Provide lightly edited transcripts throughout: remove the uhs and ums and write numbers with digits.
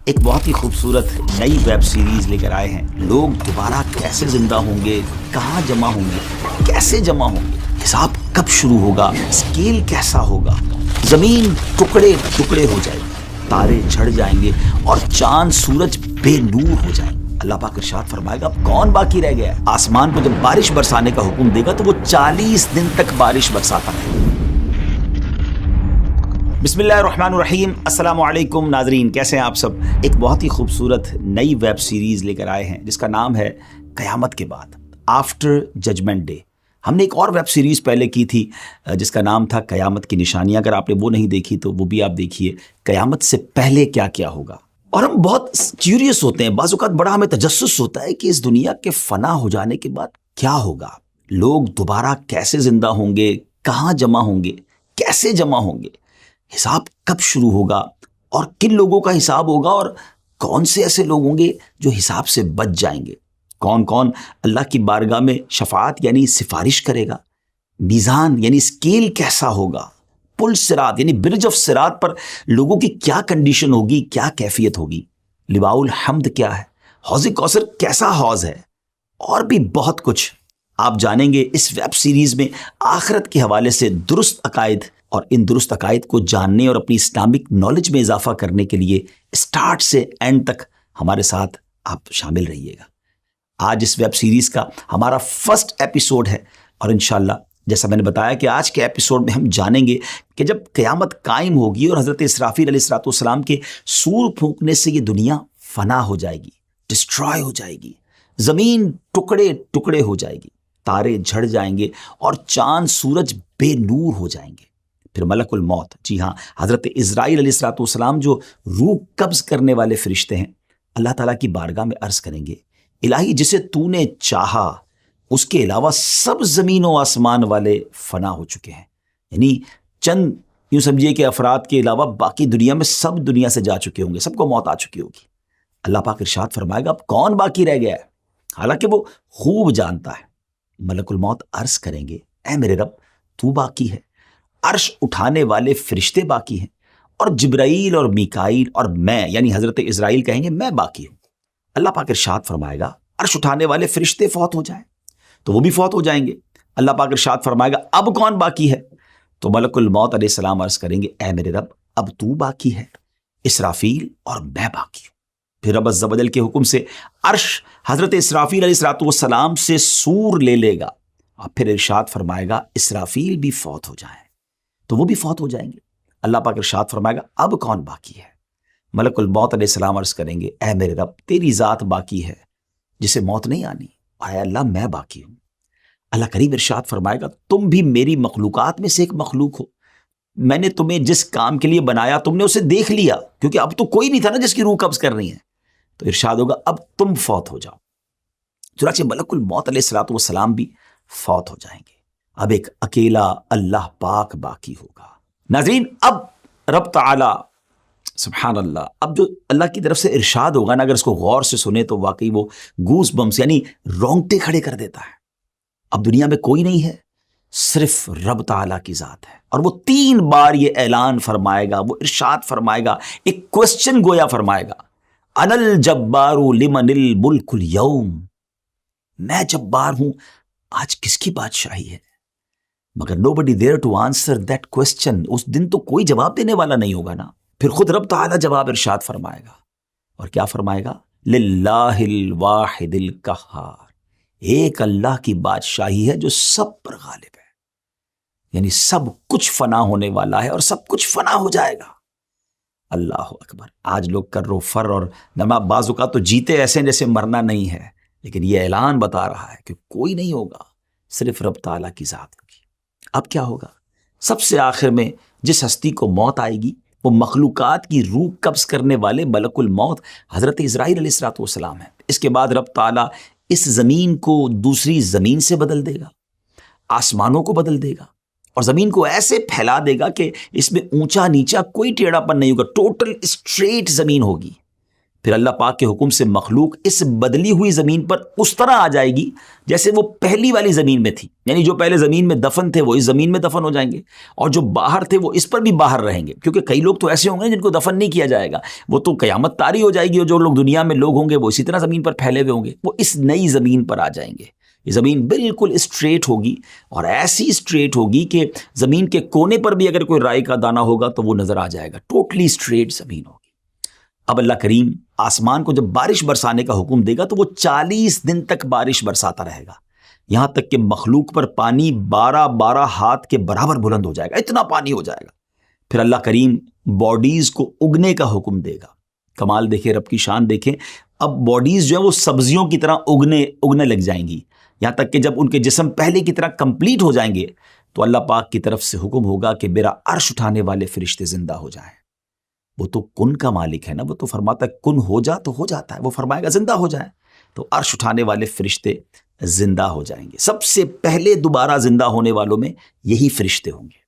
ایک بہت ہی خوبصورت نئی ویب سیریز لے کر آئے ہیں. لوگ دوبارہ کیسے زندہ ہوں گے, کہاں جمع ہوں گے, کیسے جمع ہوں گے, حساب کب شروع ہوگا, اسکیل کیسا ہوگا, زمین ٹکڑے ٹکڑے ہو جائے گی, تارے جھڑ جائیں گے اور چاند سورج بے نور ہو جائیں گے. اللہ پاک ارشاد فرمائے گا اب کون باقی رہ گیا ہے؟ آسمان کو جب بارش برسانے کا حکم دے گا تو وہ 40 دن تک بارش برساتا رہے گا. بسم اللہ الرحمن الرحیم. السلام علیکم ناظرین, کیسے ہیں آپ سب؟ ایک بہت ہی خوبصورت نئی ویب سیریز لے کر آئے ہیں جس کا نام ہے قیامت کے بعد, آفٹر ججمنٹ ڈے. ہم نے ایک اور ویب سیریز پہلے کی تھی جس کا نام تھا قیامت کی نشانیاں. اگر آپ نے وہ نہیں دیکھی تو وہ بھی آپ دیکھیے, قیامت سے پہلے کیا کیا ہوگا. اور ہم بہت کیوریس ہوتے ہیں, بعض اوقات بڑا ہمیں تجسس ہوتا ہے کہ اس دنیا کے فنا ہو جانے کے بعد کیا ہوگا, لوگ دوبارہ کیسے زندہ ہوں گے, کہاں جمع ہوں گے, کیسے جمع ہوں گے, حساب کب شروع ہوگا اور کن لوگوں کا حساب ہوگا, اور کون سے ایسے لوگ ہوں گے جو حساب سے بچ جائیں گے, کون کون اللہ کی بارگاہ میں شفاعت یعنی سفارش کرے گا, میزان یعنی اسکیل کیسا ہوگا, پل صراط یعنی برج آف صراط پر لوگوں کی کیا کنڈیشن ہوگی, کیا کیفیت ہوگی, لواء الحمد کیا ہے, حوض کوثر کیسا حوض ہے, اور بھی بہت کچھ آپ جانیں گے اس ویب سیریز میں. آخرت کے حوالے سے درست عقائد, اور ان درست عقائد کو جاننے اور اپنی اسلامک نالج میں اضافہ کرنے کے لیے اسٹارٹ سے اینڈ تک ہمارے ساتھ آپ شامل رہیے گا. آج اس ویب سیریز کا ہمارا فرسٹ ایپیسوڈ ہے, اور انشاءاللہ جیسا میں نے بتایا کہ آج کے ایپیسوڈ میں ہم جانیں گے کہ جب قیامت قائم ہوگی اور حضرت اسرافیل علیہ السلام کے سور پھونکنے سے یہ دنیا فنا ہو جائے گی, ڈسٹرائے ہو جائے گی, زمین ٹکڑے ٹکڑے ہو جائے گی, تارے جھڑ جائیں گے اور چاند سورج بے نور ہو جائیں گے. پھر ملک الموت, جی ہاں حضرت عزرائیل علیہ السلام جو روح قبض کرنے والے فرشتے ہیں, اللہ تعالیٰ کی بارگاہ میں عرض کریں گے الہی جسے تو نے چاہا اس کے علاوہ سب زمین و آسمان والے فنا ہو چکے ہیں. یعنی چند یوں سمجھیے کہ افراد کے علاوہ باقی دنیا میں سب دنیا سے جا چکے ہوں گے, سب کو موت آ چکی ہوگی. اللہ پاک ارشاد فرمائے گا اب کون باقی رہ گیا ہے, حالانکہ وہ خوب جانتا ہے. ملک الموت عرض کریں گے اے میرے رب تو باقی ہے, عرش اٹھانے والے فرشتے باقی ہیں, اور جبرائیل اور میکائیل اور میں یعنی حضرت اسرائیل کہیں گے میں باقی ہوں. اللہ پاک ارشاد فرمائے گا عرش اٹھانے والے فرشتے فوت ہو جائیں تو وہ بھی فوت ہو جائیں گے. اللہ پاک ارشاد فرمائے گا اب کون باقی ہے, تو ملک الموت علیہ السلام عرض کریں گے اے میرے رب اب تو باقی ہے, اسرافیل اور میں باقی ہوں. پھر رب عز و جل کے حکم سے عرش حضرت اسرافیل علیہ السلام سے سور لے لے گا, اور پھر ارشاد فرمائے گا اسرافیل بھی فوت ہو جائیں تو وہ بھی فوت ہو جائیں گے. اللہ پاک ارشاد فرمائے گا اب کون باقی ہے, ملک الموت علیہ السلام عرض کریں گے اے میرے رب تیری ذات باقی ہے جسے موت نہیں آنی, اے اللہ میں باقی ہوں. اللہ کریم ارشاد فرمائے گا تم بھی میری مخلوقات میں سے ایک مخلوق ہو, میں نے تمہیں جس کام کے لیے بنایا تم نے اسے دیکھ لیا, کیونکہ اب تو کوئی نہیں تھا نا جس کی روح قبض کرنی ہے, تو ارشاد ہوگا اب تم فوت ہو جاؤ. چنانچہ ملک الموت علیہ السلام بھی فوت ہو جائیں گے. اب ایک اکیلا اللہ پاک باقی ہوگا. ناظرین اب رب تعالی سبحان اللہ, اب جو اللہ کی طرف سے ارشاد ہوگا نا, اگر اس کو غور سے سنے تو واقعی وہ گوس بمس یعنی رونگٹے کھڑے کر دیتا ہے. اب دنیا میں کوئی نہیں ہے, صرف رب تعالیٰ کی ذات ہے, اور وہ 3 بار یہ اعلان فرمائے گا, وہ ارشاد فرمائے گا, ایک کوسچن گویا فرمائے گا انا الجبار لمن الملک اليوم, میں جبار ہوں, آج کس کی بادشاہی ہے. مگر nobody there to answer that question, اس دن تو کوئی جواب دینے والا نہیں ہوگا نا. پھر خود رب تعالیٰ جواب ارشاد فرمائے گا, اور کیا فرمائے گا للہ الواحد القہار, ایک اللہ کی بادشاہی ہے جو سب پر غالب ہے. یعنی سب کچھ فنا ہونے والا ہے اور سب کچھ فنا ہو جائے گا. اللہ اکبر. آج لوگ کر و فر اور نما بعض اوقات تو جیتے ایسے جیسے مرنا نہیں ہے, لیکن یہ اعلان بتا رہا ہے کہ کوئی نہیں ہوگا, صرف رب تعالیٰ کی ذات ہوگی. اب کیا ہوگا, سب سے آخر میں جس ہستی کو موت آئے گی وہ مخلوقات کی روح قبض کرنے والے ملک الموت حضرت اسرائیل علیہ السلام ہے. اس کے بعد رب تعالیٰ اس زمین کو دوسری زمین سے بدل دے گا, آسمانوں کو بدل دے گا, اور زمین کو ایسے پھیلا دے گا کہ اس میں اونچا نیچا کوئی ٹیڑھا پن نہیں ہوگا, ٹوٹل اسٹریٹ زمین ہوگی. پھر اللہ پاک کے حکم سے مخلوق اس بدلی ہوئی زمین پر اس طرح آ جائے گی جیسے وہ پہلی والی زمین میں تھی، یعنی جو پہلے زمین میں دفن تھے وہ اس زمین میں دفن ہو جائیں گے، اور جو باہر تھے وہ اس پر بھی باہر رہیں گے، کیونکہ کئی لوگ تو ایسے ہوں گے جن کو دفن نہیں کیا جائے گا، وہ تو قیامت طاری ہو جائے گی، اور جو لوگ دنیا میں لوگ ہوں گے وہ اسی طرح زمین پر پھیلے ہوئے ہوں گے، وہ اس نئی زمین پر آ جائیں گے۔ یہ زمین بالکل اسٹریٹ ہوگی، اور ایسی اسٹریٹ ہوگی کہ زمین کے کونے پر بھی اگر کوئی رائی کا دانہ ہوگا تو وہ نظر آ جائے گا، ٹوٹلی اسٹریٹ زمین ہوگی۔ اب اللہ کریم آسمان کو جب بارش برسانے کا حکم دے گا تو وہ 40 دن تک بارش برساتا رہے گا، یہاں تک کہ مخلوق پر پانی 12 ہاتھ کے برابر بلند ہو جائے گا، اتنا پانی ہو جائے گا۔ پھر اللہ کریم باڈیز کو اگنے کا حکم دے گا۔ کمال دیکھیں، رب کی شان دیکھیں، اب باڈیز جو ہیں وہ سبزیوں کی طرح اگنے لگ جائیں گی، یہاں تک کہ جب ان کے جسم پہلے کی طرح کمپلیٹ ہو جائیں گے تو اللہ پاک کی طرف سے حکم ہوگا کہ میرا عرش اٹھانے والے فرشتے زندہ ہو جائیں۔ وہ تو کن کا مالک ہے نا، وہ تو فرماتا ہے کن ہو جا تو ہو جاتا ہے، وہ فرمائے گا زندہ ہو جائے، تو عرش اٹھانے والے فرشتے زندہ ہو جائیں گے۔ سب سے پہلے دوبارہ زندہ ہونے والوں میں یہی فرشتے ہوں گے۔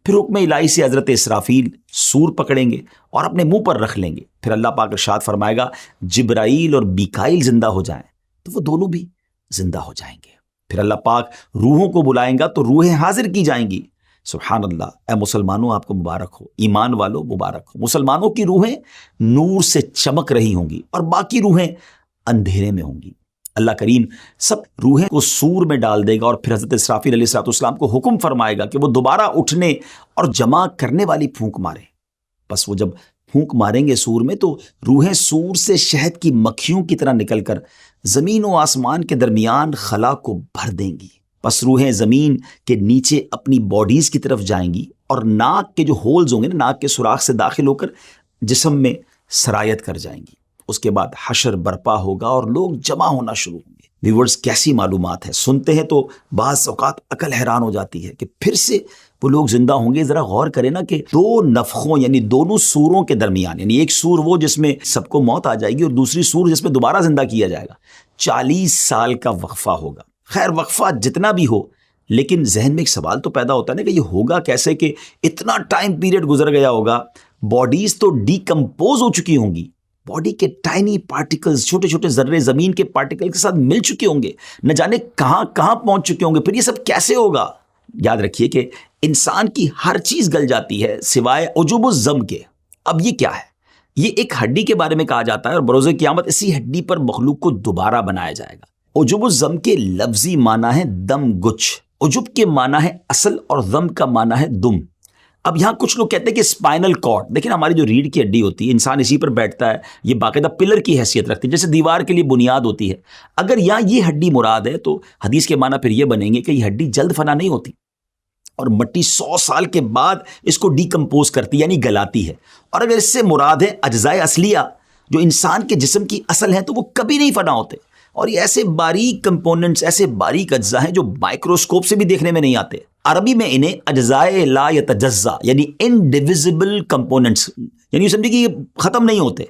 پھر حکم الہی سے حضرت اسرافیل سور پکڑیں گے اور اپنے منہ پر رکھ لیں گے، پھر اللہ پاک ارشاد فرمائے گا جبرائیل اور میکائیل زندہ ہو جائیں تو وہ دونوں بھی زندہ ہو جائیں گے۔ پھر اللہ پاک روحوں کو بلائیں گا تو روحیں حاضر کی جائیں گی۔ سبحان اللہ، اے مسلمانوں آپ کو مبارک ہو، ایمان والو مبارک ہو۔ مسلمانوں کی روحیں نور سے چمک رہی ہوں گی اور باقی روحیں اندھیرے میں ہوں گی۔ اللہ کریم سب روحیں کو سور میں ڈال دے گا، اور پھر حضرت اسرافیل علیہ السلام کو حکم فرمائے گا کہ وہ دوبارہ اٹھنے اور جمع کرنے والی پھونک مارے۔ بس وہ جب پھونک ماریں گے سور میں تو روحیں سور سے شہد کی مکھیوں کی طرح نکل کر زمین و آسمان کے درمیان خلا کو بھر دیں گی۔ پس روحیں زمین کے نیچے اپنی باڈیز کی طرف جائیں گی، اور ناک کے جو ہولز ہوں گے نا، ناک کے سوراخ سے داخل ہو کر جسم میں سرایت کر جائیں گی۔ اس کے بعد حشر برپا ہوگا اور لوگ جمع ہونا شروع ہوں گے۔ ویورز کیسی معلومات ہے، سنتے ہیں تو بعض اوقات عقل حیران ہو جاتی ہے کہ پھر سے وہ لوگ زندہ ہوں گے۔ ذرا غور کریں نا کہ دو نفخوں یعنی دونوں سوروں کے درمیان، یعنی ایک سور وہ جس میں سب کو موت آ جائے گی اور دوسری سور جس میں دوبارہ زندہ کیا جائے گا، 40 سال کا وقفہ ہوگا۔ خیر وقفہ جتنا بھی ہو، لیکن ذہن میں ایک سوال تو پیدا ہوتا ہے نا کہ یہ ہوگا کیسے کہ اتنا ٹائم پیریڈ گزر گیا ہوگا، باڈیز تو ڈیکمپوز ہو چکی ہوں گی، باڈی کے ٹائنی پارٹیکلز، چھوٹے چھوٹے ذرے زمین کے پارٹیکل کے ساتھ مل چکے ہوں گے، نہ جانے کہاں کہاں پہنچ چکے ہوں گے، پھر یہ سب کیسے ہوگا؟ یاد رکھیے کہ انسان کی ہر چیز گل جاتی ہے سوائے عجب الضم کے۔ اب یہ کیا ہے؟ یہ ایک ہڈی کے بارے میں کہا جاتا ہے، اور بروز قیامت اسی ہڈی پر مخلوق کو دوبارہ بنایا جائے گا۔ عجب الضم کے لفظی معنی ہے دم گچھ، عجب کے معنی ہے اصل، اور ضم کا معنی ہے دم۔ اب یہاں کچھ لوگ کہتے ہیں کہ اسپائنل کارڈ، دیکھیں ہماری جو ریڑھ کی ہڈی ہوتی ہے، انسان اسی پر بیٹھتا ہے، یہ باقاعدہ پلر کی حیثیت رکھتی ہے، جیسے دیوار کے لیے بنیاد ہوتی ہے۔ اگر یہاں یہ ہڈی مراد ہے تو حدیث کے معنی پھر یہ بنیں گے کہ یہ ہڈی جلد فنا نہیں ہوتی، اور مٹی 100 سال کے بعد اس کو ڈیکمپوز کرتی یعنی گلاتی ہے۔ اور اگر اس سے مراد ہے اجزائے اصلیہ جو انسان کے جسم کی اصل ہیں تو وہ کبھی نہیں فنا ہوتے، اور یہ ایسے باریک کمپوننٹس، ایسے باریک اجزاء ہیں جو مائکروسکوپ سے بھی دیکھنے میں نہیں آتے۔ عربی میں انہیں اجزائے لا یتجزا یعنی انڈیویزبل کمپوننٹس، یعنی سمجھے کہ یہ ختم نہیں ہوتے،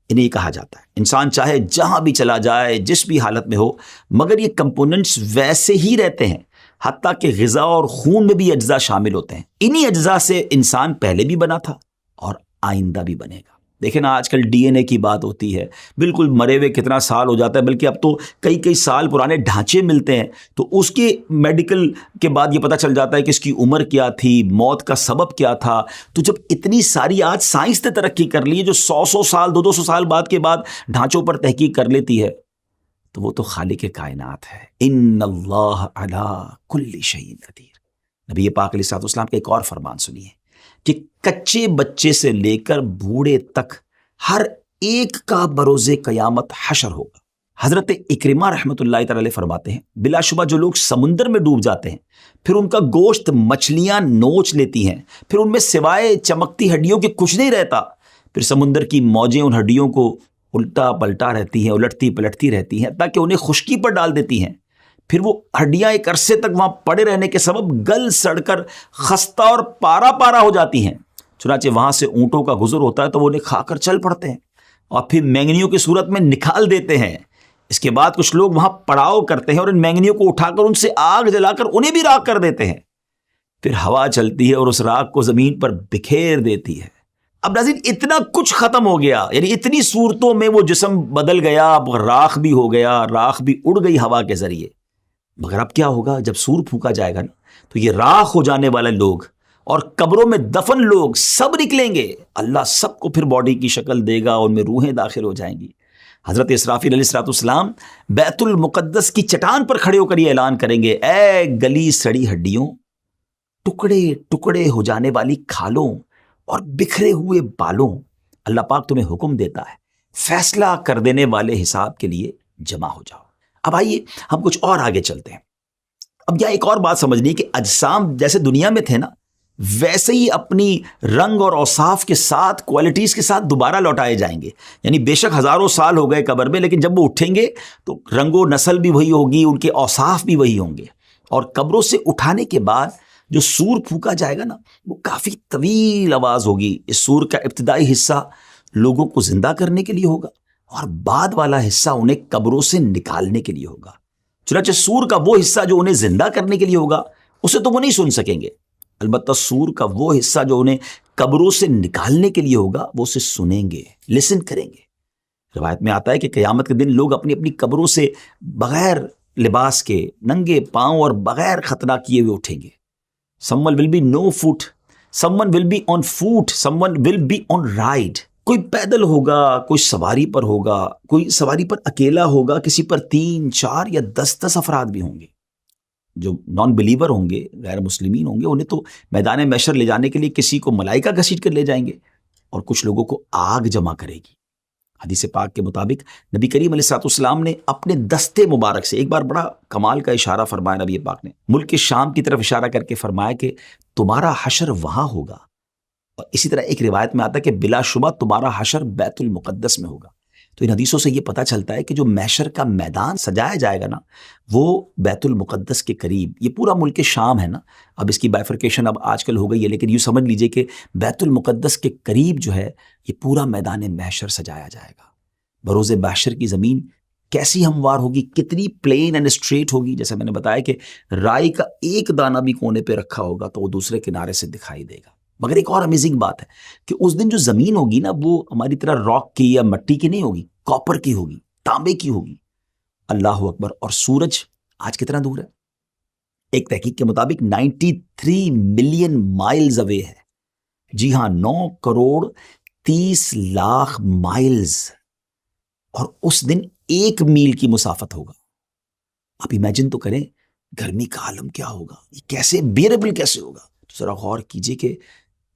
انہیں یہ کہا جاتا ہے۔ انسان چاہے جہاں بھی چلا جائے، جس بھی حالت میں ہو، مگر یہ کمپوننٹس ویسے ہی رہتے ہیں، حتیٰ کہ غذا اور خون میں بھی اجزاء شامل ہوتے ہیں۔ انہی اجزاء سے انسان پہلے بھی بنا تھا اور آئندہ بھی بنے گا۔ دیکھیں نا آج کل ڈی این اے کی بات ہوتی ہے، بالکل مرے ہوئے کتنا سال ہو جاتا ہے، بلکہ اب تو کئی سال پرانے ڈھانچے ملتے ہیں، تو اس کے میڈیکل کے بعد یہ پتہ چل جاتا ہے کہ اس کی عمر کیا تھی، موت کا سبب کیا تھا۔ تو جب اتنی ساری آج سائنس نے ترقی کر لی ہے جو 100 سال 200 سال بعد کے بعد ڈھانچوں پر تحقیق کر لیتی ہے، تو وہ تو خالق کائنات ہے۔ ان اللہ علی کل شیء قدیر۔ نبی پاک علیہ السلام کا ایک اور فرمان سنیے کہ کچے بچے سے لے کر بوڑھے تک ہر ایک کا بروز قیامت حشر ہوگا۔ حضرت اکرمہ رحمۃ اللہ تعالی فرماتے ہیں بلا شبہ جو لوگ سمندر میں ڈوب جاتے ہیں، پھر ان کا گوشت مچھلیاں نوچ لیتی ہیں، پھر ان میں سوائے چمکتی ہڈیوں کے کچھ نہیں رہتا، پھر سمندر کی موجیں ان ہڈیوں کو الٹا پلٹا رہتی ہیں، الٹتی پلٹتی رہتی ہیں تاکہ انہیں خشکی پر ڈال دیتی ہیں، پھر وہ ہڈیاں ایک عرصے تک وہاں پڑے رہنے کے سبب گل سڑ کر خستہ اور پارا پارا ہو جاتی ہیں۔ چنانچہ وہاں سے اونٹوں کا گزر ہوتا ہے تو وہ انہیں کھا کر چل پڑتے ہیں اور پھر مینگنیوں کی صورت میں نکال دیتے ہیں۔ اس کے بعد کچھ لوگ وہاں پڑاؤ کرتے ہیں اور ان مینگنیوں کو اٹھا کر ان سے آگ جلا کر انہیں بھی راکھ کر دیتے ہیں، پھر ہوا چلتی ہے اور اس راکھ کو زمین پر بکھیر دیتی ہے۔ اب ناظرین اتنا کچھ ختم ہو گیا، یعنی اتنی صورتوں میں وہ جسم بدل گیا، اب راکھ بھی ہو گیا، راکھ بھی اڑ گئی ہوا کے ذریعے. مگر اب کیا ہوگا جب سور پھونکا جائے گا نا، تو یہ راکھ ہو جانے والے لوگ اور قبروں میں دفن لوگ سب نکلیں گے. اللہ سب کو پھر باڈی کی شکل دے گا، ان میں روحیں داخل ہو جائیں گی. حضرت اسرافیل علیہ السلام بیت المقدس کی چٹان پر کھڑے ہو کر یہ اعلان کریں گے، اے گلی سڑی ہڈیوں، ٹکڑے ٹکڑے ہو جانے والی کھالوں اور بکھرے ہوئے بالوں، اللہ پاک تمہیں حکم دیتا ہے فیصلہ کر دینے والے حساب کے لیے جمع ہو جاؤ. اب آئیے ہم کچھ اور آگے چلتے ہیں. اب یہاں ایک اور بات سمجھنی ہے کہ اجسام جیسے دنیا میں تھے نا، ویسے ہی اپنی رنگ اور اوصاف کے ساتھ، کوالٹیز کے ساتھ دوبارہ لوٹائے جائیں گے. یعنی بے شک ہزاروں سال ہو گئے قبر میں، لیکن جب وہ اٹھیں گے تو رنگ و نسل بھی وہی ہوگی، ان کے اوصاف بھی وہی ہوں گے. اور قبروں سے اٹھانے کے بعد جو سور پھونکا جائے گا نا، وہ کافی طویل آواز ہوگی. اس سور کا ابتدائی حصہ لوگوں کو زندہ کرنے کے لیے ہوگا اور بعد والا حصہ انہیں قبروں سے نکالنے کے لیے ہوگا. چنانچہ سور کا وہ حصہ جو انہیں زندہ کرنے کے لیے ہوگا اسے تو وہ نہیں سن سکیں گے، البتہ سور کا وہ حصہ جو انہیں قبروں سے نکالنے کے لیے ہوگا وہ اسے سنیں گے، لسن کریں گے. روایت میں آتا ہے کہ قیامت کے دن لوگ اپنی اپنی قبروں سے بغیر لباس کے، ننگے پاؤں اور بغیر ختنہ کیے ہوئے اٹھیں گے. someone will be no foot, someone will be on foot, someone will be on ride. کوئی پیدل ہوگا، کوئی سواری پر ہوگا، کوئی سواری پر اکیلا ہوگا، کسی پر 3، 4 یا 10 افراد بھی ہوں گے. جو نان بلیور ہوں گے، غیر مسلمین ہوں گے، انہیں تو میدان محشر لے جانے کے لیے کسی کو ملائکہ گھسیٹ کر لے جائیں گے اور کچھ لوگوں کو آگ جمع کرے گی. حدیث پاک کے مطابق نبی کریم علیہ السلام نے اپنے دستے مبارک سے ایک بار بڑا کمال کا اشارہ فرمایا. نبی پاک نے ملک شام کی طرف اشارہ کر کے فرمایا کہ تمہارا حشر وہاں ہوگا. اور اسی طرح ایک روایت میں آتا ہے کہ بلا شبہ تمہارا حشر بیت المقدس میں ہوگا. تو ان حدیثوں سے یہ پتہ چلتا ہے کہ جو محشر کا میدان سجایا جائے گا نا، وہ بیت المقدس کے قریب، یہ پورا ملک شام ہے نا، اب اس کی بائفرکیشن اب آج کل ہو گئی ہے، لیکن یوں سمجھ لیجئے کہ بیت المقدس کے قریب جو ہے یہ پورا میدان محشر سجایا جائے گا. بروز محشر کی زمین کیسی ہموار ہوگی، کتنی پلین اینڈ اسٹریٹ ہوگی. جیسے میں نے بتایا کہ رائی کا ایک دانہ بھی کونے پہ رکھا ہوگا تو وہ دوسرے کنارے سے دکھائی دے گا. مگر ایک اور امیزنگ بات ہے کہ اس دن جو زمین ہوگی نا، وہ ہماری طرح راک کی یا مٹی کی نہیں ہوگی، کاپر کی ہوگی، تانبے کی ہوگی. اللہ اکبر. اور سورج آج کتنا دور ہے؟ ایک تحقیق کے مطابق 93 ملین مائلز اوے ہے. جی ہاں، 9 کروڑ 30 لاکھ مائلز. اور اس دن 1 میل کی مسافت ہوگا. آپ امیجن تو کریں گرمی کا عالم کیا ہوگا، یہ کیسے بیئربل کیسے ہوگا. تو ذرا غور کیجئے کہ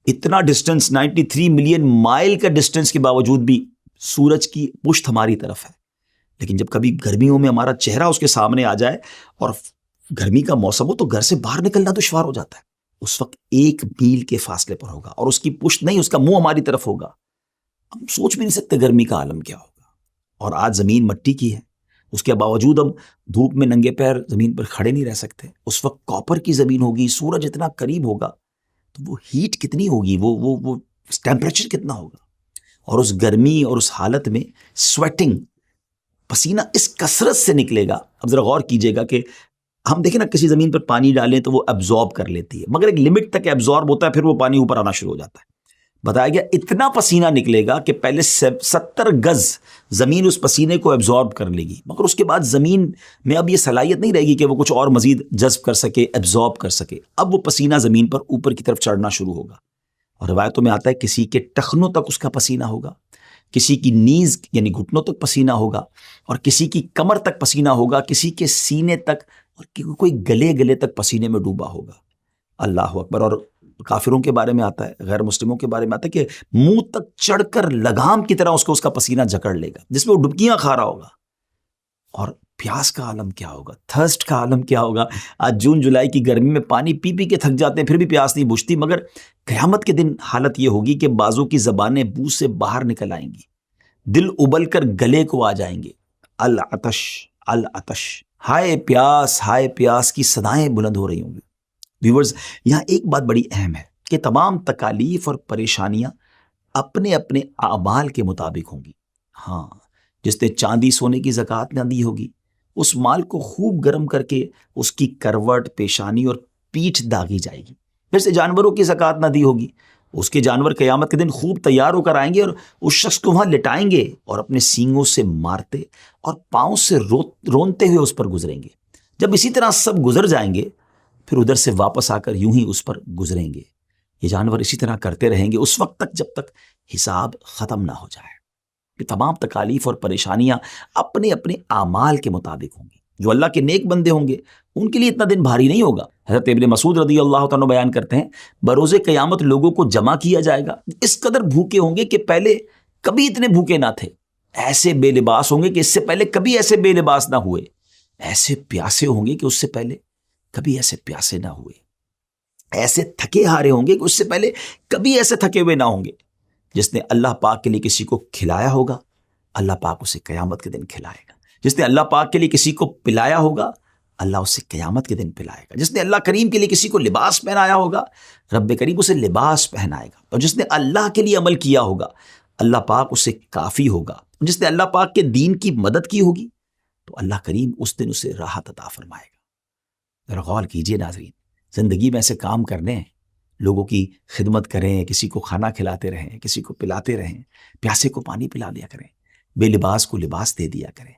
اتنا ڈسٹنس، 93 ملین مائل کا ڈسٹنس کے باوجود بھی سورج کی پشت ہماری طرف ہے. لیکن جب کبھی گرمیوں میں ہمارا چہرہ اس کے سامنے آ جائے اور گرمی کا موسم ہو تو گھر سے باہر نکلنا دشوار ہو جاتا ہے. اس وقت 1 میل کے فاصلے پر ہوگا اور اس کی پشت نہیں، اس کا منہ ہماری طرف ہوگا. ہم سوچ بھی نہیں سکتے گرمی کا عالم کیا ہوگا. اور آج زمین مٹی کی ہے، اس کے باوجود ہم دھوپ میں ننگے پیر زمین پر کھڑے نہیں رہ سکتے. اس وقت کاپر کی زمین ہوگی، سورج اتنا قریب ہوگا تو وہ ہیٹ کتنی ہوگی، وہ ٹیمپریچر کتنا ہوگا. اور اس گرمی اور اس حالت میں سویٹنگ، پسینہ اس کثرت سے نکلے گا. اب ذرا غور کیجئے گا کہ ہم دیکھیں نا کسی زمین پر پانی ڈالیں تو وہ ایبزارب کر لیتی ہے، مگر ایک لمٹ تک ایبزارب ہوتا ہے، پھر وہ پانی اوپر آنا شروع ہو جاتا ہے. بتایا گیا اتنا پسینہ نکلے گا کہ پہلے 70 گز زمین اس پسینے کو ایبزارب کر لے گی، مگر اس کے بعد زمین میں اب یہ صلاحیت نہیں رہے گی کہ وہ کچھ اور مزید جذب کر سکے، ایبزارب کر سکے. اب وہ پسینہ زمین پر اوپر کی طرف چڑھنا شروع ہوگا. اور روایتوں میں آتا ہے کسی کے ٹخنوں تک اس کا پسینہ ہوگا، کسی کی نیز یعنی گھٹنوں تک پسینہ ہوگا، اور کسی کی کمر تک پسینہ ہوگا، کسی کے سینے تک، اور کوئی گلے تک پسینے میں ڈوبا ہوگا. اللہ اکبر. اور کافروں کے بارے میں آتا ہے، غیر مسلموں کے بارے میں آتا ہے کہ منہ تک چڑھ کر لگام کی طرح اس کا پسینہ جکڑ لے گا، جس میں وہ ڈبکیاں کھا رہا ہوگا. اور پیاس کا عالم کیا ہوگا، تھرسٹ کا عالم کیا ہوگا. آج جون جولائی کی گرمی میں پانی پی پی کے تھک جاتے ہیں، پھر بھی پیاس نہیں بجھتی، مگر قیامت کے دن حالت یہ ہوگی کہ بعضوں کی زبانیں منہ سے باہر نکل آئیں گی، دل ابل کر گلے کو آ جائیں گے. العطش العطش، ہائے پیاس کی صدائیں بلند ہو رہی ہوں گی. ویورز، یہاں ایک بات بڑی اہم ہے کہ تمام تکالیف اور پریشانیاں اپنے اپنے اعمال کے مطابق ہوں گی. ہاں، جس نے چاندی سونے کی زکوٰۃ نہ دی ہوگی، اس مال کو خوب گرم کر کے اس کی کروٹ، پیشانی اور پیٹھ داغی جائے گی. جیسے جانوروں کی زکوٰۃ نہ دی ہوگی اس کے جانور قیامت کے دن خوب تیار ہو کر آئیں گے اور اس شخص کو وہاں لٹائیں گے اور اپنے سینگوں سے مارتے اور پاؤں سے رونتے ہوئے اس پر گزریں گے. جب اسی طرح سب گزر جائیں گے پھر ادھر سے واپس آ کر یوں ہی اس پر گزریں گے. یہ جانور اسی طرح کرتے رہیں گے اس وقت تک جب تک حساب ختم نہ ہو جائے. یہ تمام تکالیف اور پریشانیاں اپنے اپنے اعمال کے مطابق ہوں گی. جو اللہ کے نیک بندے ہوں گے ان کے لیے اتنا دن بھاری نہیں ہوگا. حضرت ابن مسعود رضی اللہ تعالیٰ بیان کرتے ہیں بروز قیامت لوگوں کو جمع کیا جائے گا اس قدر بھوکے ہوں گے کہ پہلے کبھی اتنے بھوکے نہ تھے. ایسے بے لباس ہوں گے کہ اس سے پہلے کبھی ایسے بے لباس نہ ہوئے. ایسے پیاسے ہوں گے کہ اس سے پہلے کبھی ایسے پیاسے نہ ہوئے. ایسے تھکے ہارے ہوں گے کہ اس سے پہلے کبھی ایسے تھکے ہوئے نہ ہوں گے. جس نے اللہ پاک کے لیے کسی کو کھلایا ہوگا اللہ پاک اسے قیامت کے دن کھلائے گا. جس نے اللہ پاک کے لیے کسی کو پلایا ہوگا اللہ اسے قیامت کے دن پلائے گا. جس نے اللہ کریم کے لیے کسی کو لباس پہنایا ہوگا رب کریم اسے لباس پہنائے گا. اور جس نے اللہ کے لیے عمل کیا ہوگا اللہ پاک اسے کافی ہوگا. جس نے اللہ پاک کے دین کی مدد کی ہوگی تو اللہ کریم اس دن اسے راحت عطا فرمائے گا. ذرا غور کیجئے ناظرین، زندگی میں ایسے کام کرنے ہیں، لوگوں کی خدمت کریں، کسی کو کھانا کھلاتے رہیں، کسی کو پلاتے رہیں، پیاسے کو پانی پلا دیا کریں، بے لباس کو لباس دے دیا کریں.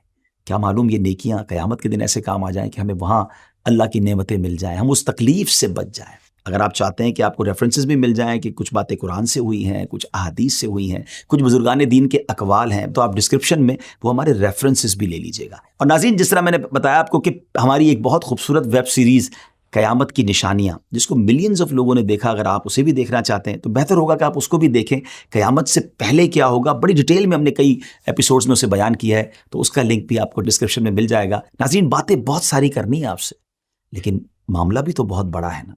کیا معلوم یہ نیکیاں قیامت کے دن ایسے کام آ جائیں کہ ہمیں وہاں اللہ کی نعمتیں مل جائیں، ہم اس تکلیف سے بچ جائیں. اگر آپ چاہتے ہیں کہ آپ کو ریفرنسز بھی مل جائیں کہ کچھ باتیں قرآن سے ہوئی ہیں، کچھ احادیث سے ہوئی ہیں، کچھ بزرگان دین کے اقوال ہیں، تو آپ ڈسکرپشن میں وہ ہمارے ریفرنسز بھی لے لیجئے گا. اور ناظرین، جس طرح میں نے بتایا آپ کو کہ ہماری ایک بہت خوبصورت ویب سیریز قیامت کی نشانیاں جس کو ملینز آف لوگوں نے دیکھا، اگر آپ اسے بھی دیکھنا چاہتے ہیں تو بہتر ہوگا کہ آپ اس کو بھی دیکھیں. قیامت سے پہلے کیا ہوگا بڑی ڈیٹیل میں ہم نے کئی ایپیسوڈز میں اسے بیان کیا ہے، تو اس کا لنک بھی آپ کو ڈسکرپشن میں مل جائے گا. ناظرین، باتیں بہت ساری کرنی ہے آپ سے، لیکن معاملہ بھی تو بہت بڑا ہے نا.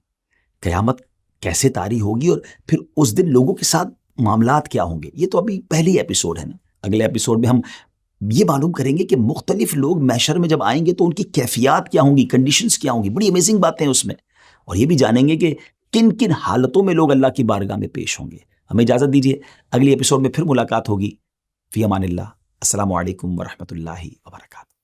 قیامت کیسے طاری ہوگی اور پھر اس دن لوگوں کے ساتھ معاملات کیا ہوں گے، یہ تو ابھی پہلی ایپیسوڈ ہے نا. اگلے ایپیسوڈ میں ہم یہ معلوم کریں گے کہ مختلف لوگ محشر میں جب آئیں گے تو ان کی کیفیات کیا ہوں گی، کنڈیشنز کیا ہوں گی. بڑی امیزنگ باتیں ہیں اس میں، اور یہ بھی جانیں گے کہ کن کن حالتوں میں لوگ اللہ کی بارگاہ میں پیش ہوں گے. ہمیں اجازت دیجیے، اگلی ایپیسوڈ میں پھر ملاقات ہوگی. فی امان اللہ. السلام علیکم ورحمۃ اللہ وبرکاتہ.